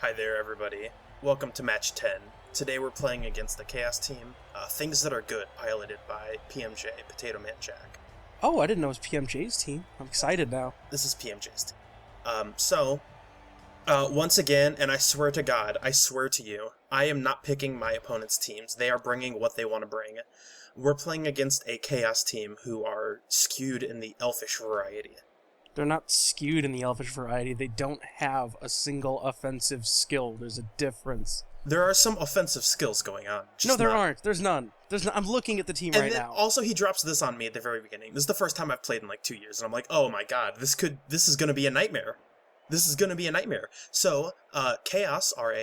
Hi there, everybody. Welcome to match 10. Today we're playing against the Chaos team, Things That Are Good, piloted by PMJ, Potato Man Jack. Oh, I didn't know it was PMJ's team. I'm excited now. This is PMJ's team. Once again, and I swear to God, I swear to you, I am not picking my opponent's teams. They are bringing what they want to bring. We're playing against a Chaos team who are skewed in the elfish variety. They're not skewed in the elfish variety. They don't have a single offensive skill. There's a difference. There are some offensive skills going on. No, there aren't. There's none. I'm looking at the team right now. Also, he drops this on me at the very beginning. This is the first time I've played in like 2 years, and I'm like, oh my god, this is gonna be a nightmare. This is gonna be a nightmare. So, Chaos are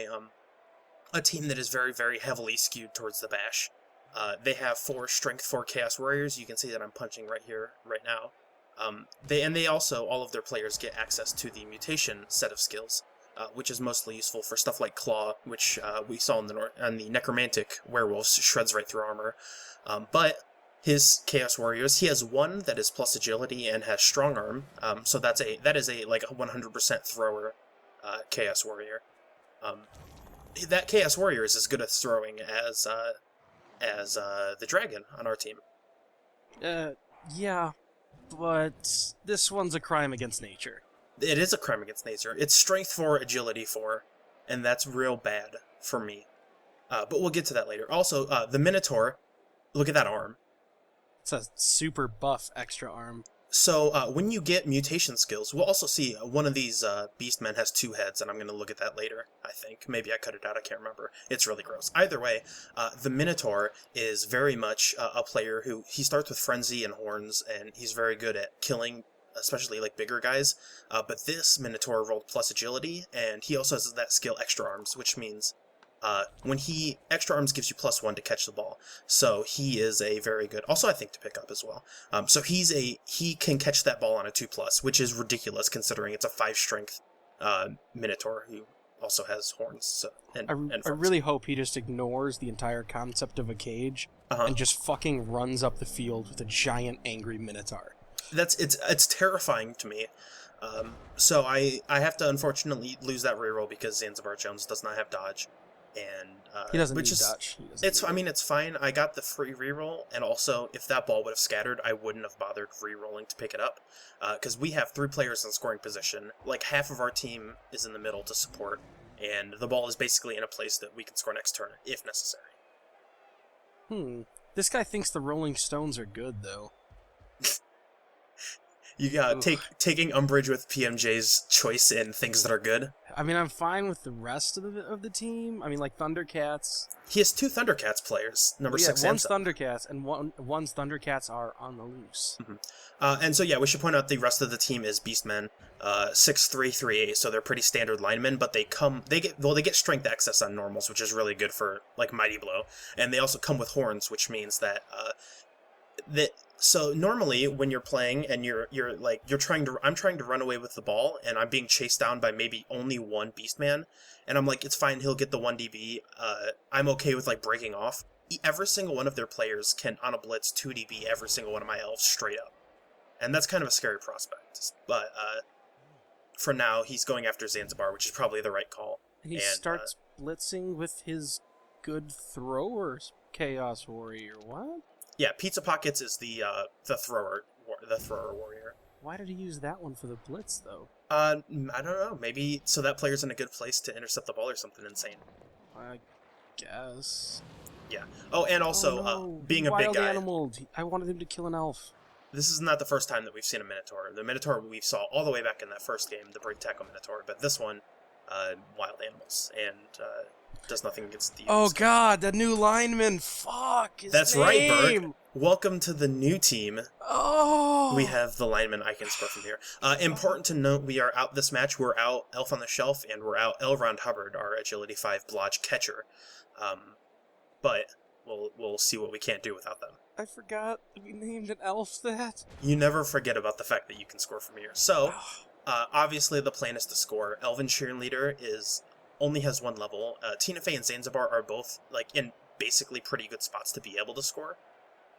a team that is very, very heavily skewed towards the bash. They have 4 strength 4 Chaos Warriors. You can see that I'm punching right here, right now. They also, all of their players get access to the mutation set of skills, which is mostly useful for stuff like Claw, which we saw on the Necromantic Werewolves, shreds right through armor. But his Chaos Warriors, he has one that is plus agility and has strong arm, so that is a like a 100% thrower Chaos Warrior. That Chaos Warrior is as good at throwing as the Dragon on our team. Yeah, but this one's a crime against nature. It is a crime against nature. It's strength 4, agility 4, and that's real bad for me. But we'll get to that later. Also, the Minotaur, look at that arm. It's a super buff extra arm. So when you get mutation skills, we'll also see one of these beastmen has 2 heads, and I'm going to look at that later, I think. Maybe I cut it out, I can't remember. It's really gross. Either way, the Minotaur is very much a player who, he starts with Frenzy and Horns, and he's very good at killing, especially like bigger guys. But this Minotaur rolled plus agility, and he also has that skill Extra Arms, which means when Extra Arms gives you +1 to catch the ball. So he is a very good, also I think to pick up as well. So he can catch that ball on a 2+, which is ridiculous considering it's a 5 strength Minotaur who also has horns. So, I really hope he just ignores the entire concept of a cage and just fucking runs up the field with a giant angry Minotaur. It's terrifying to me. So I have to unfortunately lose that reroll because Zanzibar Jones does not have dodge. And he doesn't need dodge. It's fine. I got the free reroll, and also if that ball would have scattered, I wouldn't have bothered rerolling to pick it up, because we have 3 players in scoring position. Like half of our team is in the middle to support, and the ball is basically in a place that we can score next turn if necessary. This guy thinks the Rolling Stones are good, though. You got taking umbrage with PMJ's choice in things that are good. I mean, I'm fine with the rest of the team. I mean, like Thundercats. He has 2 Thundercats players, number 6 and one's Thundercats, and one's Thundercats are on the loose. And so yeah, we should point out the rest of the team is Beastmen, 6'3", 3'8", so they're pretty standard linemen. But they get strength access on normals, which is really good for like Mighty Blow, and they also come with horns, which means that So normally when you're playing and I'm trying to run away with the ball and I'm being chased down by maybe only one Beastman, and I'm like, it's fine, he'll get the 1 dB, I'm okay with like breaking off. Every single one of their players can on a blitz 2 dB every single one of my elves straight up. And that's kind of a scary prospect. But for now he's going after Zanzibar, which is probably the right call. And he starts blitzing with his good thrower Chaos Warrior. What? Yeah, Pizza Pockets is the thrower warrior. Why did he use that one for the blitz, though? I don't know. Maybe so that player's in a good place to intercept the ball or something insane. I guess. Yeah. Oh, and also being a big guy. Animal. I wanted him to kill an elf. This is not the first time that we've seen a Minotaur. The Minotaur we saw all the way back in that first game, the Break Tackle Minotaur, but this one, wild animals, and does nothing against the... Oh god, that new lineman! Fuck! That's right, Berg! Welcome to the new team. Oh! We have the lineman I can score from here. Important to note, we are out this match. We're out Elf on the Shelf, and we're out L. Ron Hubbard, our Agility 5 Blodge catcher. But we'll see what we can't do without them. I forgot we named an elf that. You never forget about the fact that you can score from here. So, obviously the plan is to score. Elven Cheerleader only has 1 level. Tina Fey and Zanzibar are both like in basically pretty good spots to be able to score,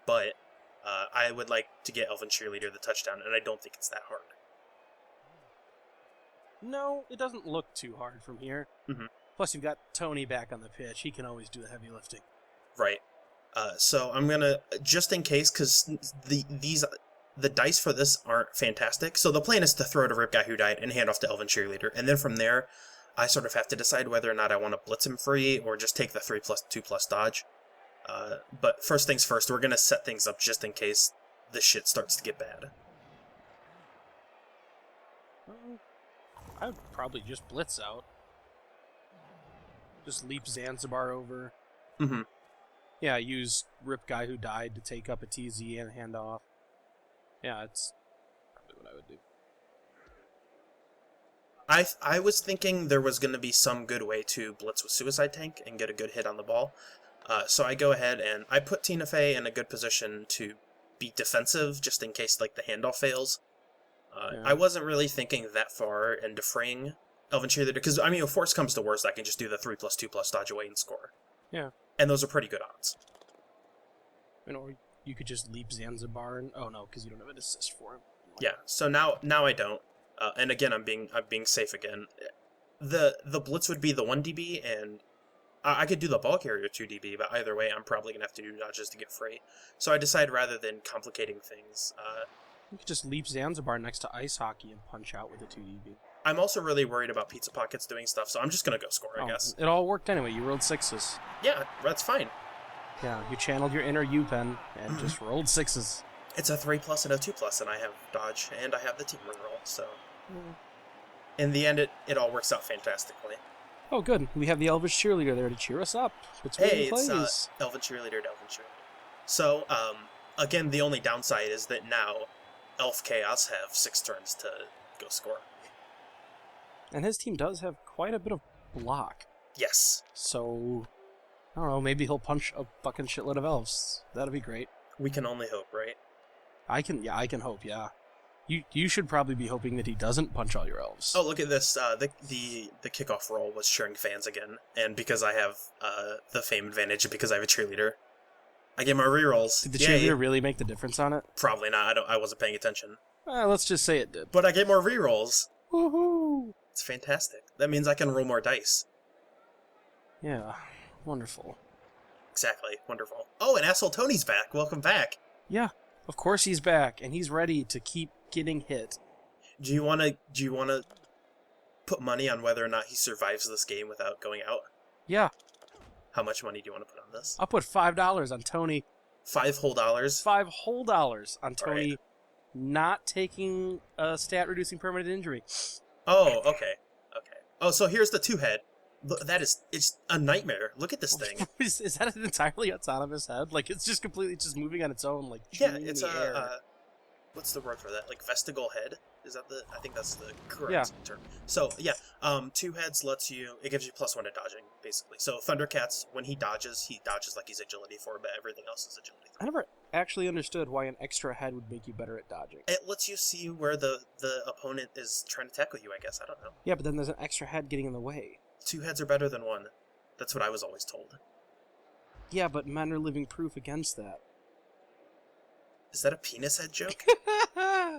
but I would like to get Elven Cheerleader the touchdown, and I don't think it's that hard. No, it doesn't look too hard from here. Mm-hmm. Plus, you've got Tony back on the pitch. He can always do the heavy lifting. Right. So I'm gonna, just in case, because the dice for this aren't fantastic. So the plan is to throw to Rip Guy Who Died and hand off to Elven Cheerleader, and then from there, I sort of have to decide whether or not I want to blitz him free or just take the 3+2+ dodge. But first things first, we're gonna set things up just in case the shit starts to get bad. I would probably just blitz out. Just leap Zanzibar over. Mm-hmm. Yeah, use Rip Guy Who Died to take up a TZ and hand off. Yeah, it's probably what I would do. I was thinking there was going to be some good way to blitz with Suicide Tank and get a good hit on the ball. So I go ahead and I put Tina Fey in a good position to be defensive just in case like the handoff fails. Yeah. I wasn't really thinking that far into freeing Elven Cheerleader because, I mean, if worst comes to worst, I can just do the 3+2+ dodge away and score. Yeah. And those are pretty good odds. Or you could just leap Zanzibar and... Oh, no, because you don't have an assist for him. Yeah, so now I don't. And again, I'm being safe again. The blitz would be the 1 dB, and I could do the ball carrier 2 dB, but either way, I'm probably going to have to do dodges to get free. So I decide rather than complicating things... you could just leap Zanzibar next to ice hockey and punch out with a 2 dB. I'm also really worried about Pizza Pockets doing stuff, so I'm just going to go score, I guess. It all worked anyway. You rolled 6s. Yeah, that's fine. Yeah, you channeled your inner U-Pen and just rolled 6s. It's a 3+ and a 2+, and I have dodge, and I have the team reroll, so... In the end, it all works out fantastically. Oh, good. We have the Elvish Cheerleader there to cheer us up. Hey, it's Elven Cheerleader to Elven Cheerleader. So, again, the only downside is that now Elf Chaos have 6 turns to go score. And his team does have quite a bit of block. Yes. So, I don't know, maybe he'll punch a fucking shitload of elves. That'd be great. We can only hope, right? I can hope, yeah. You should probably be hoping that he doesn't punch all your elves. Oh, look at this. The kickoff roll was cheering fans again, and because I have the fame advantage and because I have a cheerleader, I get my rerolls. Did the cheerleader really make the difference on it? Probably not. I wasn't paying attention. Let's just say it did. But I get more rerolls. Woohoo! It's fantastic. That means I can roll more dice. Yeah, wonderful. Exactly, wonderful. Oh, and Asshole Tony's back. Welcome back. Yeah, of course he's back, and he's ready to keep getting hit. Do you wanna put money on whether or not he survives this game without going out? Yeah. How much money do you want to put on this? I'll put $5 on Tony. $5 whole? $5 whole on Tony right. Not taking a stat-reducing permanent injury. Oh, okay. Oh, so here's the 2-head. It's a nightmare. Look at this thing. Is that an entirely autonomous head? Like, it's just completely just moving on its own, like, yeah, it's in the air. What's the word for that? Like vestigal head? Is that I think that's the correct term. So, yeah, 2 heads it gives you +1 to dodging, basically. So, Thundercats, when he dodges like he's agility 4, but everything else is agility 3. I never actually understood why an extra head would make you better at dodging. It lets you see where the opponent is trying to tackle you, I guess. I don't know. Yeah, but then there's an extra head getting in the way. 2 heads are better than 1. That's what I was always told. Yeah, but men are living proof against that. Is that a penis head joke?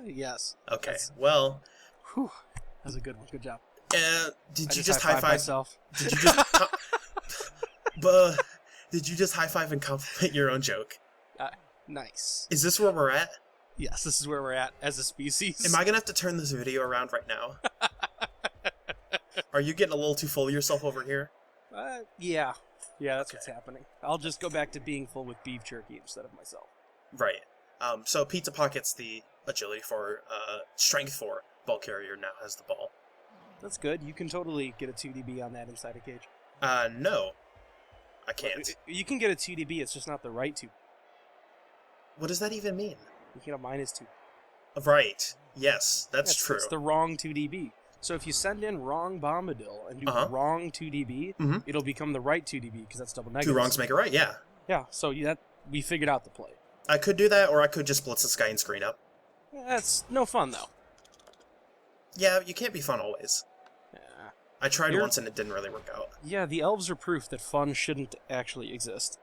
Yes. Okay, well... Whew. That's a good one. Good job. Did you just high-five myself? Did you just... did you just high-five and compliment your own joke? Nice. Is this where we're at? Yes, this is where we're at as a species. Am I gonna have to turn this video around right now? Are you getting a little too full of yourself over here? Yeah. Yeah, that's what's happening. I'll just go back to being full with beef jerky instead of myself. Right. So Pizza Pockets, the agility 4, strength 4 ball carrier now has the ball. That's good. You can totally get a 2 dB on that inside a cage. No. I can't. You can get a 2 dB, it's just not the right 2. What does that even mean? You can get a -2. Right. Yes, that's true. It's the wrong 2 dB. So if you send in wrong Bombadil and do wrong 2 dB, it'll become the right 2 dB because that's double negative. 2 wrongs make it right, yeah. Yeah, so we figured out the play. I could do that, or I could just blitz the sky and screen up. That's no fun, though. Yeah, you can't be fun always. Yeah. I tried once and it didn't really work out. Yeah, the elves are proof that fun shouldn't actually exist.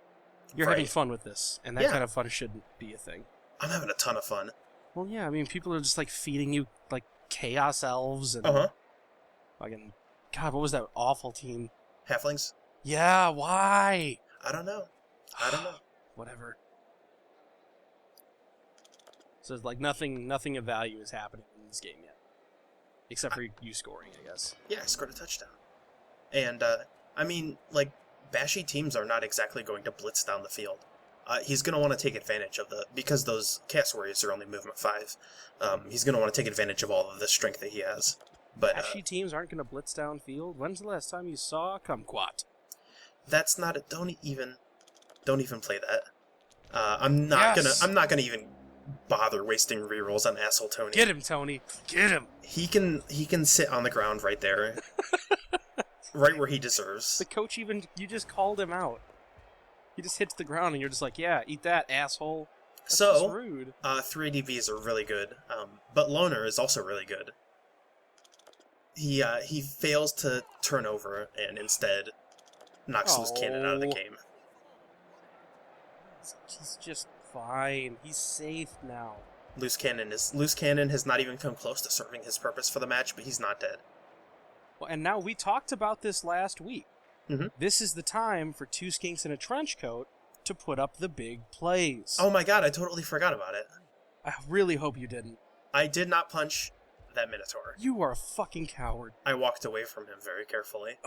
You're having fun with this, and that kind of fun shouldn't be a thing. I'm having a ton of fun. Well, yeah, I mean, people are just, like, feeding you, like, chaos elves and Fucking, God, what was that awful team? Halflings? Yeah, why? I don't know. Whatever. So it's like nothing of value is happening in this game yet. Except for you scoring, I guess. Yeah, I scored a touchdown. And, I mean, like, bashy teams are not exactly going to blitz down the field. He's going to want to take advantage of because those Chaos Warriors are only movement 5. He's going to want to take advantage of all of the strength that he has. But Bashy teams aren't going to blitz downfield. When's the last time you saw a kumquat? That's not it. Don't even play that. I'm not gonna even bother wasting rerolls on asshole Tony. Get him, Tony. Get him. He can sit on the ground right there, right where he deserves. The coach you just called him out. He just hits the ground and you're just like, yeah, eat that, asshole. That's just rude. 3 DBs are really good, but Loner is also really good. He fails to turn over and instead knocks Loose Cannon out of the game. He's just fine. He's safe now. Loose Cannon has not even come close to serving his purpose for the match, but he's not dead. Well, and now we talked about this last week. Mm-hmm. This is the time for 2 skinks in a trench coat to put up the big plays. Oh my god, I totally forgot about it. I really hope you didn't. I did not punch that Minotaur. You are a fucking coward. I walked away from him very carefully.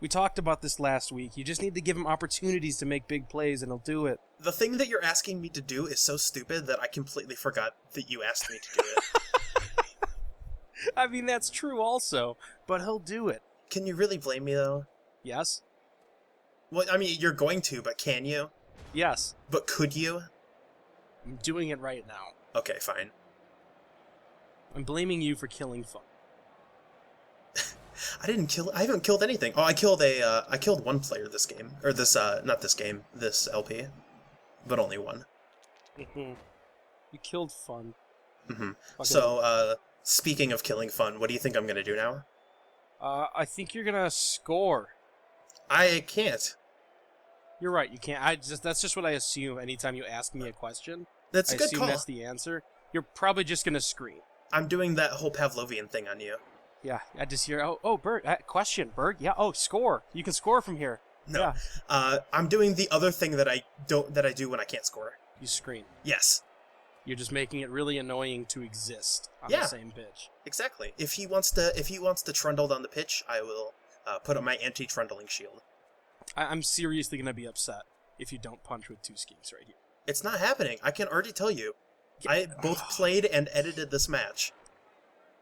We talked about this last week. You just need to give him opportunities to make big plays and he'll do it. The thing that you're asking me to do is so stupid that I completely forgot that you asked me to do it. I mean, that's true also, but he'll do it. Can you really blame me, though? Yes. Well, I mean, you're going to, but can you? Yes. But could you? I'm doing it right now. Okay, fine. I'm blaming you for killing Fun. I haven't killed anything. Oh, I killed one player this game. Or not this game, this LP. But only one. Mm-hmm. You killed Fun. Mm-hmm. So, speaking of killing Fun, what do you think I'm gonna do now? I think you're gonna score. I can't. You're right, you can't. That's just what I assume anytime you ask me a question. That's a good assume call. That's the answer. You're probably just gonna scream. I'm doing that whole Pavlovian thing on you. Yeah, I just hear, oh, Bert, question, Bert. Yeah, score. You can score from here. No. Yeah. I'm doing the other thing that I do when I can't score. You scream. Yes. You're just making it really annoying to exist on the same pitch. Exactly. If he wants to trundle down the pitch, I will put up my anti-trundling shield. I'm seriously gonna be upset if you don't punch with 2 skinks right here. It's not happening. I can already tell you. Yeah. I both played and edited this match.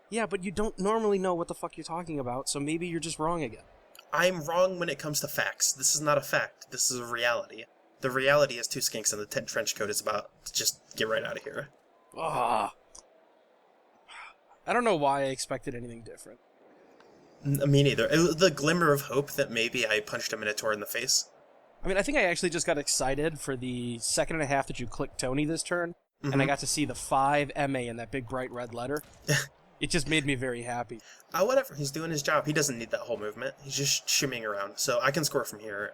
Yeah, but you don't normally know what the fuck you're talking about, so maybe you're just wrong again. I'm wrong when it comes to facts. This is not a fact. This is a reality. The reality is 2 skinks and the trench coat is about to just get right out of here. Ugh. I don't know why I expected anything different. Me neither. It was the glimmer of hope that maybe I punched a Minotaur in the face. I mean, I think I actually just got excited for the second and a half that you clicked Tony this turn, and I got to see the 5 MA in that big bright red letter. It just made me very happy. Whatever. He's doing his job. He doesn't need that whole movement. He's just shimmying around. So I can score from here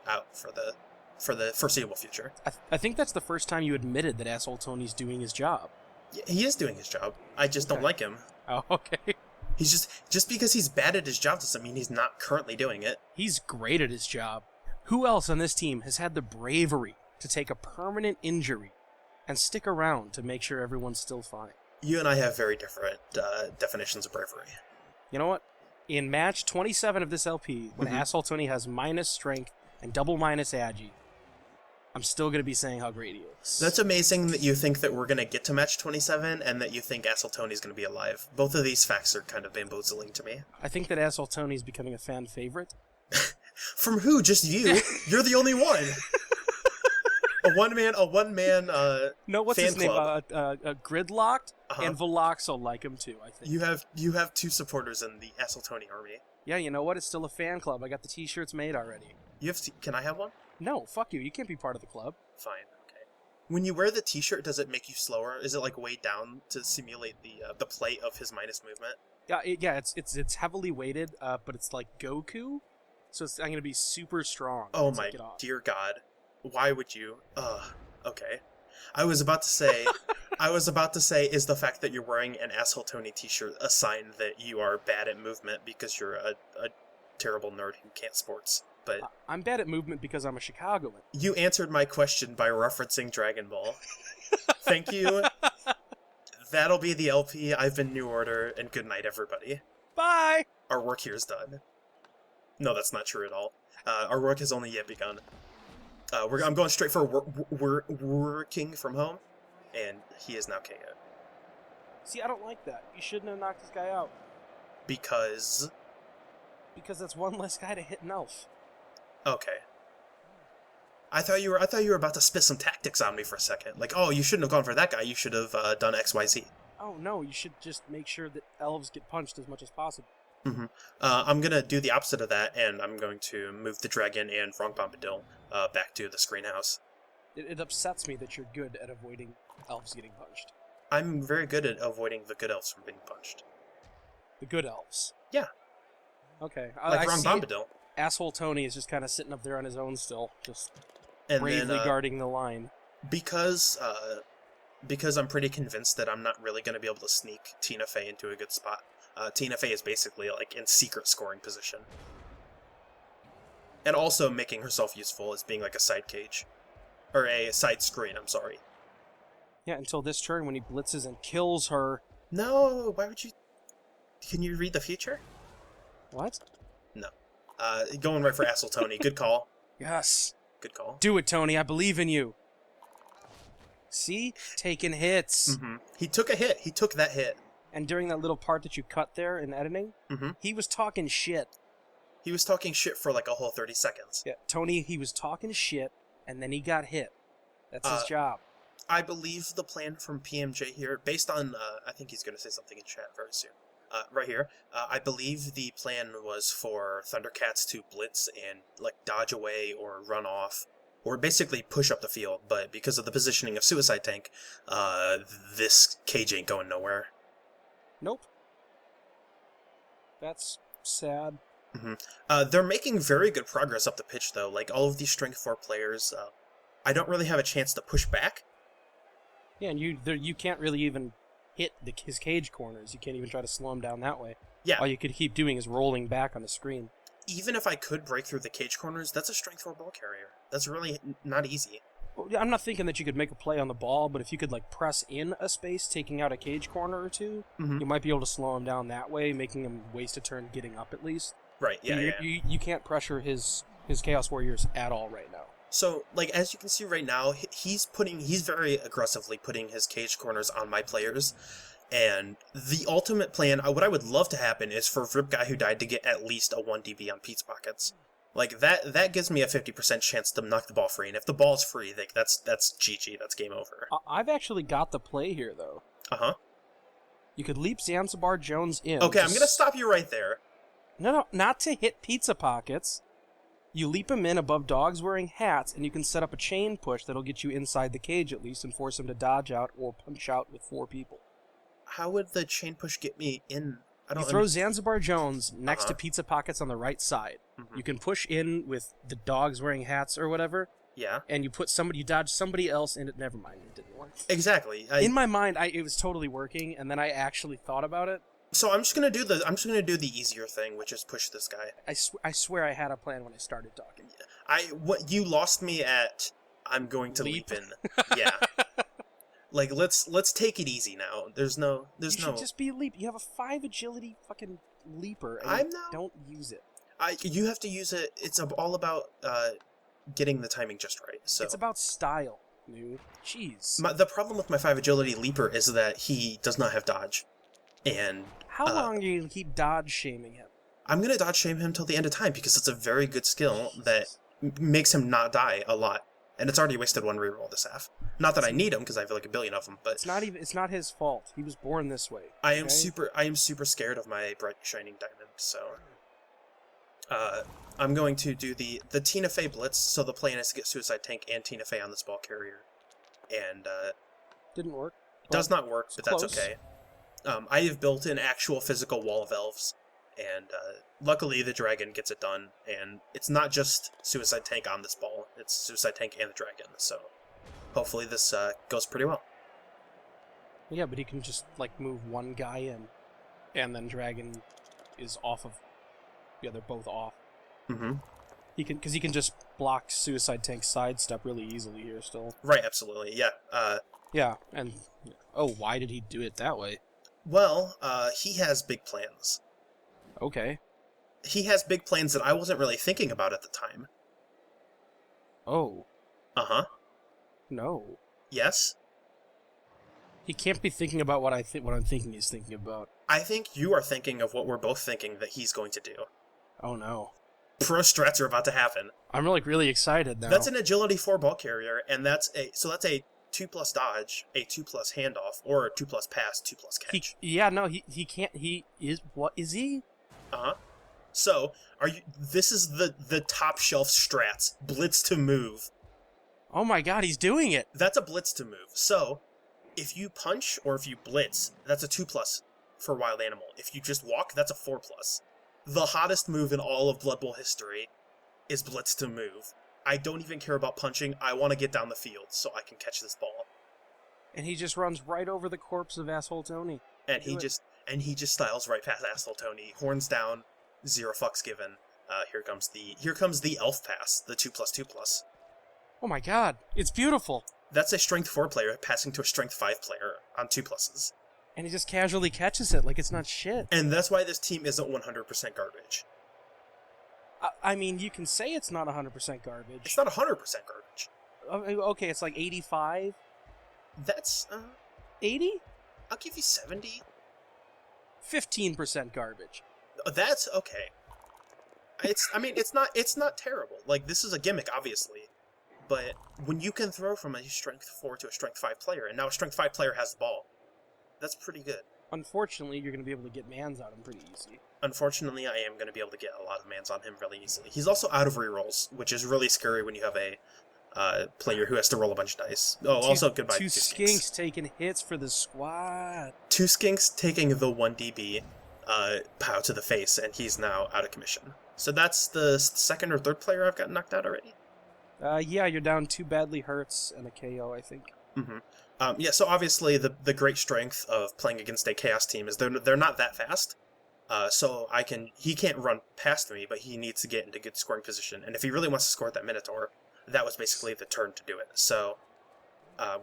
out for the foreseeable future. I think that's the first time you admitted that asshole Tony's doing his job. Yeah, he is doing his job. I just don't like him. Oh, okay. He's just because he's bad at his job doesn't mean he's not currently doing it. He's great at his job. Who else on this team has had the bravery to take a permanent injury and stick around to make sure everyone's still fine? You and I have very different definitions of bravery. You know what? In match 27 of this LP, when asshole Tony has minus strength and double minus agi, I'm still going to be saying how great he is. That's amazing that you think that we're going to get to match 27 and that you think asshole Tony's going to be alive. Both of these facts are kind of bamboozling to me. I think that asshole Tony's becoming a fan favorite. From who? Just you? You're the only one. A one man no, what's fan his name? club. Gridlocked and Veloxo like him too, I think. You have 2 supporters in the asshole Tony army. Yeah, you know what? It's still a fan club. I got the t-shirts made already. Can I have one? No, fuck you. You can't be part of the club. Fine, okay. When you wear the t-shirt, does it make you slower? Is it like weighed down to simulate the play of his minus movement? Yeah, it's heavily weighted, but it's like Goku, so I'm gonna be super strong. Oh my dear God. Why would you? Okay. I was about to say, is the fact that you're wearing an Asshole Tony t-shirt a sign that you are bad at movement because you're a terrible nerd who can't sports? But I'm bad at movement because I'm a Chicagoan. you answered my question by referencing Dragon Ball. Thank you. That'll be the LP. I've been New Order, and good night, everybody. Bye! Our work here is done. No, that's not true at all. Our work has only yet begun. I'm going straight for working from home, and he is now KO. See, I don't like that. You shouldn't have knocked this guy out. Because that's one less guy to hit an elf. Okay. I thought you were about to spit some tactics on me for a second. Like, oh, you shouldn't have gone for that guy. You should have done XYZ. Oh no, you should just make sure that elves get punched as much as possible. Mm-hmm. I'm gonna do the opposite of that, and I'm going to move the dragon and Wrong Bombadil back to the screen house. It upsets me that you're good at avoiding elves getting punched. I'm very good at avoiding the good elves from being punched. The good elves? Yeah. Okay. Like Wrong Bombadil. Asshole Tony is just kind of sitting up there on his own still, just and bravely then, guarding the line. Because I'm pretty convinced that I'm not really going to be able to sneak Tina Fey into a good spot. Tina Fey is basically like in secret scoring position. And also making herself useful as being like a side cage. Or a side screen, I'm sorry. Yeah, until this turn when he blitzes and kills her. No, why would you... Can you read the future? What? No. Going right for Asshole Tony. Good call. Yes. Good call. Do it, Tony. I believe in you. See? Taking hits. Mm-hmm. He took a hit. He took that hit. And during that little part that you cut there in editing, he was talking shit. He was talking shit for like a whole 30 seconds. Yeah, Tony, he was talking shit, and then he got hit. That's his job. I believe the plan from PMJ here, based on, I think he's going to say something in chat very soon. Right here, I believe the plan was for Thundercats to blitz and like dodge away or run off, or basically push up the field, but because of the positioning of Suicide Tank, this cage ain't going nowhere. Nope. That's sad. They're making very good progress up the pitch, though. Like, all of these Strength 4 players, I don't really have a chance to push back. Yeah, and you can't really even hit his cage corners. You can't even try to slow him down that way. Yeah. All you could keep doing is rolling back on the screen. Even if I could break through the cage corners, that's a Strength 4 ball carrier. That's really not easy. Well, I'm not thinking that you could make a play on the ball, but if you could like press in a space, taking out a cage corner or two, you might be able to slow him down that way, making him waste a turn getting up at least. Right, yeah, You can't pressure his Chaos Warriors at all right now. So, like, as you can see right now, he's very aggressively putting his cage corners on my players, and the ultimate plan, what I would love to happen is for Rip Guy Who Died to get at least a 1 dB on Pete's Pockets. Like, that gives me a 50% chance to knock the ball free, and if the ball's free, like, that's GG, that's game over. I've actually got the play here, though. Uh-huh. You could leap Zanzibar Jones in. Okay, I'm gonna stop you right there. No, not to hit Pizza Pockets. You leap him in above dogs wearing hats, and you can set up a chain push that'll get you inside the cage at least and force him to dodge out or punch out with 4 people. How would the chain push get me in? You throw Zanzibar Jones next to Pizza Pockets on the right side. You can push in with the dogs wearing hats or whatever. Yeah. And you dodge somebody else in it. Never mind, it didn't work. Exactly. In my mind, it was totally working, and then I actually thought about it. So I'm just gonna do the easier thing, which is push this guy. I swear I had a plan when I started talking. You lost me at I'm going to leap in. Yeah. Like let's take it easy now. You should just be a leap. You have a 5 agility fucking leaper. And don't use it. You have to use it. It's all about getting the timing just right. So it's about style, dude. Jeez. The problem with my 5 agility leaper is that he does not have dodge. And how long are you going to keep dodge shaming him? I'm going to dodge shame him till the end of time because it's a very good skill that makes him not die a lot. And it's already wasted 1 reroll this half. Not that I need him because I have like a billion of them, but it's not his fault. He was born this way. I am super scared of my bright shining diamond. So I'm going to do the Tina Fey blitz. So the plan is to get Suicide Tank and Tina Fey on this ball carrier, and didn't work. Does not work, but that's okay. I have built an actual physical wall of elves, and luckily the dragon gets it done, and it's not just Suicide Tank on this ball, it's Suicide Tank and the dragon, so hopefully this goes pretty well. Yeah, but he can just, like, move one guy in, and then Dragon is off of... Yeah, they're both off. Mm-hmm. Because he can just block Suicide Tank's sidestep really easily here still. Right, absolutely, yeah. Yeah, and... Oh, why did he do it that way? Well, he has big plans. Okay. He has big plans that I wasn't really thinking about at the time. Oh. Uh-huh. No. Yes? He can't be thinking about what I'm thinking he's thinking about. I think you are thinking of what we're both thinking that he's going to do. Oh no. Pro strats are about to happen. I'm like really excited now. That's an agility 4 ball carrier, and that's a 2+ dodge, a 2+ handoff, or a 2+ pass, 2+ catch. He can't. He is. What is he? Uh-huh. So, this is the top shelf strats. Blitz to move. Oh my god, he's doing it. That's a blitz to move. So, if you punch or if you blitz, that's a 2+ for wild animal. If you just walk, that's a 4+. The hottest move in all of Blood Bowl history is blitz to move. I don't even care about punching. I want to get down the field so I can catch this ball. And he just runs right over the corpse of asshole Tony. And he just styles right past asshole Tony. Horns down, 0 fucks given. Here comes the elf pass, the 2+2+. Oh my god, it's beautiful. That's a strength 4 player passing to a strength 5 player on 2+. And he just casually catches it like it's not shit. And that's why this team isn't 100% garbage. I mean, you can say it's not 100% garbage. It's not 100% garbage. Okay, it's like 85. That's 80? I'll give you 70. 15% garbage. That's okay. It's not terrible. Like, this is a gimmick, obviously. But when you can throw from a strength 4 to a strength 5 player, and now a strength 5 player has the ball, that's pretty good. Unfortunately, you're going to be able to get mans on him pretty easy. Unfortunately, I am going to be able to get a lot of mans on him really easily. He's also out of rerolls, which is really scary when you have a player who has to roll a bunch of dice. Oh, also goodbye. Two skinks taking hits for the squad. 2 skinks taking the 1 DB pow to the face, and he's now out of commission. So that's the second or third player I've got knocked out already. Yeah, you're down 2 badly hurts and a KO, I think. Mm-hmm. So obviously the great strength of playing against a Chaos team is they're not that fast. So he can't run past me, but he needs to get into good scoring position. And if he really wants to score at that Minotaur, that was basically the turn to do it. So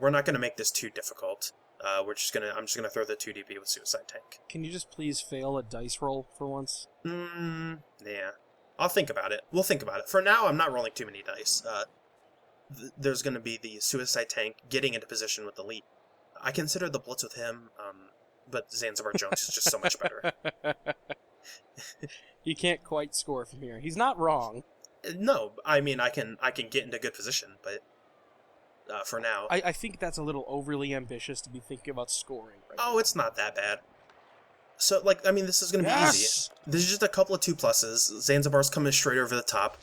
we're not going to make this too difficult. I'm just gonna throw the 2 DB with Suicide Tank. Can you just please fail a dice roll for once? Yeah. I'll think about it. We'll think about it. For now, I'm not rolling too many dice. There's going to be the Suicide Tank getting into position with the lead. I consider the blitz with him, but Zanzibar Jones is just so much better. You can't quite score from here. He's not wrong. No, I mean, I can get into good position, but for now... I think that's a little overly ambitious to be thinking about scoring. Right now. It's not that bad. So, this is going to be easy. This is just a couple of 2+. Zanzibar's coming straight over the top.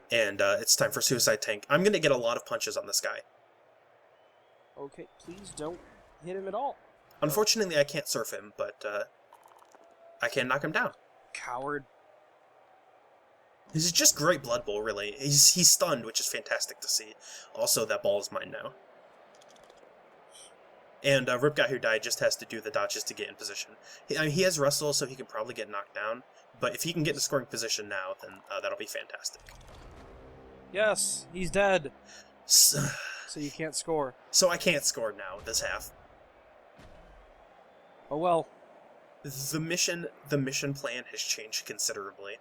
And it's time for Suicide Tank. I'm going to get a lot of punches on this guy. Okay, please don't hit him at all. Unfortunately, I can't surf him, but I can knock him down. Coward. This is just great Blood Bowl, really. He's stunned, which is fantastic to see. Also, that ball is mine now. And Rip Guy Who Died just has to do the dodges to get in position. He has Wrestle, so he can probably get knocked down. But if he can get in scoring position now, then that'll be fantastic. Yes, he's dead. So you can't score. So I can't score now this half. Oh well. The mission plan has changed considerably.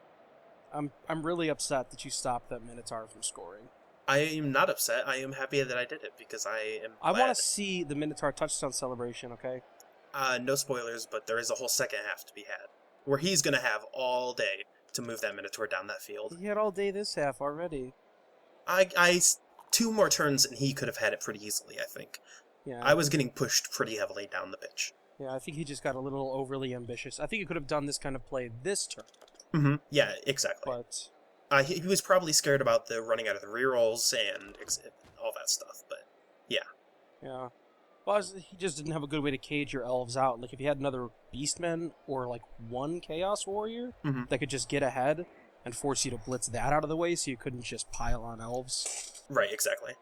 I'm really upset that you stopped that Minotaur from scoring. I am not upset. I am happy that I did it because I am glad. I want to see the Minotaur touchdown celebration, okay? No spoilers, but there is a whole second half to be had where he's going to have all day to move that Minotaur down that field. He had all day this half already. 2 more turns and he could have had it pretty easily, I think. Yeah. I was getting pushed pretty heavily down the pitch. Yeah, I think he just got a little overly ambitious. I think he could have done this kind of play this turn. Mm-hmm. Yeah, exactly. But he was probably scared about the running out of the rerolls and all that stuff, but yeah. Yeah. Well, he just didn't have a good way to cage your elves out. Like, if you had another Beastman or, like, 1 Chaos Warrior that could just get ahead and force you to blitz that out of the way so you couldn't just pile on elves. Right, exactly.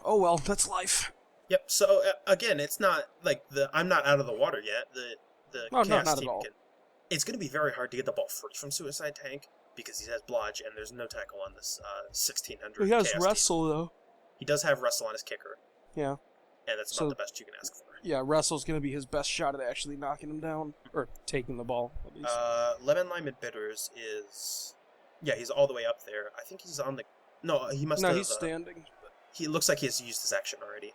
Oh well, that's life. Yep. So again, it's not like I'm not out of the water yet. The No, chaos not team at all. it's going to be very hard to get the ball free from Suicide Tank because he has Blodge and there's no tackle on this 1600. He has chaos wrestle team. though. He does have wrestle on his kicker, Yeah. and that's So- about the best you can ask for. Yeah, wrestle's gonna be his best shot at actually knocking him down or taking the ball at least. Lemon Lime and Bitters is, yeah, he's all the way up there. I think he's on the. No, he must no, have. he's standing. He looks like he has used his action already.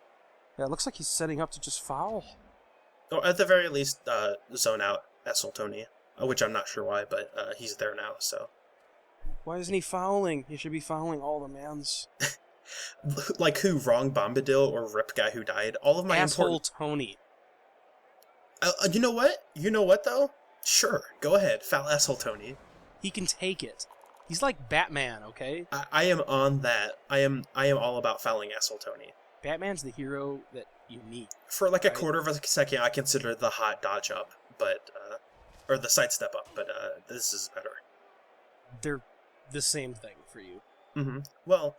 Yeah, it looks like he's setting up to just foul. Or at the very least, zone out Essel Tony, which I'm not sure why, but he's there now. So, Why isn't he fouling? He should be fouling all the mans. like who? Wrong Bombadil or Rip Guy Who Died? All of my Asshole important. Tony. You know what? You know what though? Sure, go ahead, foul Asshole Tony. He can take it. He's like Batman, okay? I am on that. I am all about fouling Asshole Tony. Batman's the hero that you need. For like a Right. quarter of a second, I consider the hot dodge up, but or the sidestep up, but this is better. They're the same thing for you. Mm-hmm. Well,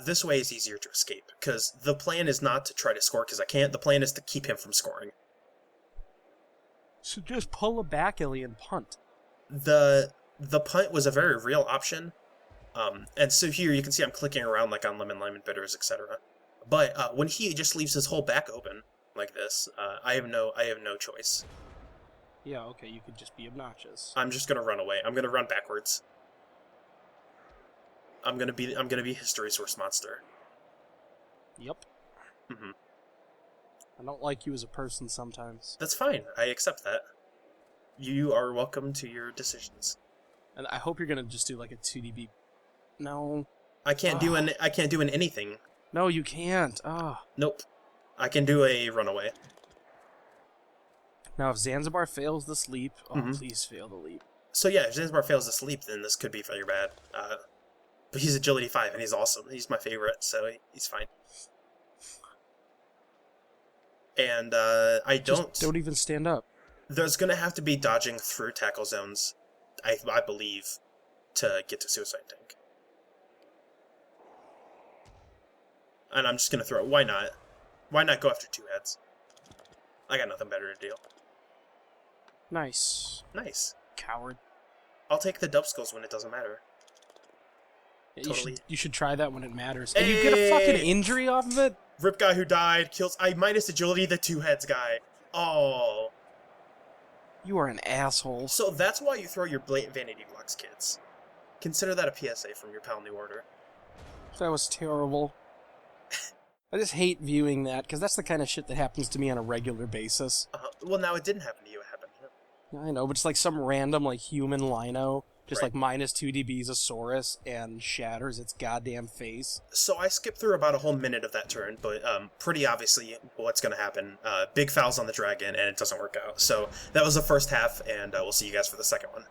this way is easier to escape because the plan is not to try to score because I can't. The plan is to keep him from scoring. So just pull a back alley and punt. The punt was a very real option, and so here you can see I'm clicking around like on Lemon, Lime, and Bitters, etc. But when he just leaves his whole back open like this, I have no choice. Yeah, okay, you could just be obnoxious. I'm just gonna run away. I'm gonna run backwards. I'm gonna be history's worst monster. Yep. Mm-hmm. I don't like you as a person sometimes. That's fine. I accept that. You are welcome to your decisions. And I hope you're gonna just do like a 2DB. No. I can't do an anything. No, you can't. Ah. Nope. I can do a runaway. Now, if Zanzibar fails this leap, Mhm. please fail the leap. So yeah, if Zanzibar fails to sleep, then this could be very bad. But he's agility 5 and he's awesome. He's my favorite, so he's fine. And I Just don't even stand up. There's gonna have to be dodging through tackle zones, I believe, to get to Suicide Tank. And I'm just gonna throw it. Why not? Why not go after 2 heads? I got nothing better to do. Nice. Nice. Coward. I'll take the dub skulls when it doesn't matter. Yeah, Totally. You should try that when it matters. And you get a fucking Hey! injury off of it? Rip Guy Who Died kills. I minus agility the 2 heads guy. Oh. You are an asshole. So that's why you throw your blatant vanity blocks, kids. Consider that a PSA from your pal New Order. That was terrible. I just hate viewing that, because that's the kind of shit that happens to me on a regular basis. Well, now it didn't happen to you. It happened to him. I know, but it's like some random, like, human lino, just Right. like minus 2 dB's a Saurus and shatters its goddamn face. So I skipped through about a whole minute of that turn, but pretty obviously what's going to happen. Big fouls on the dragon, and it doesn't work out. So that was the first half, and we'll see you guys for the second one.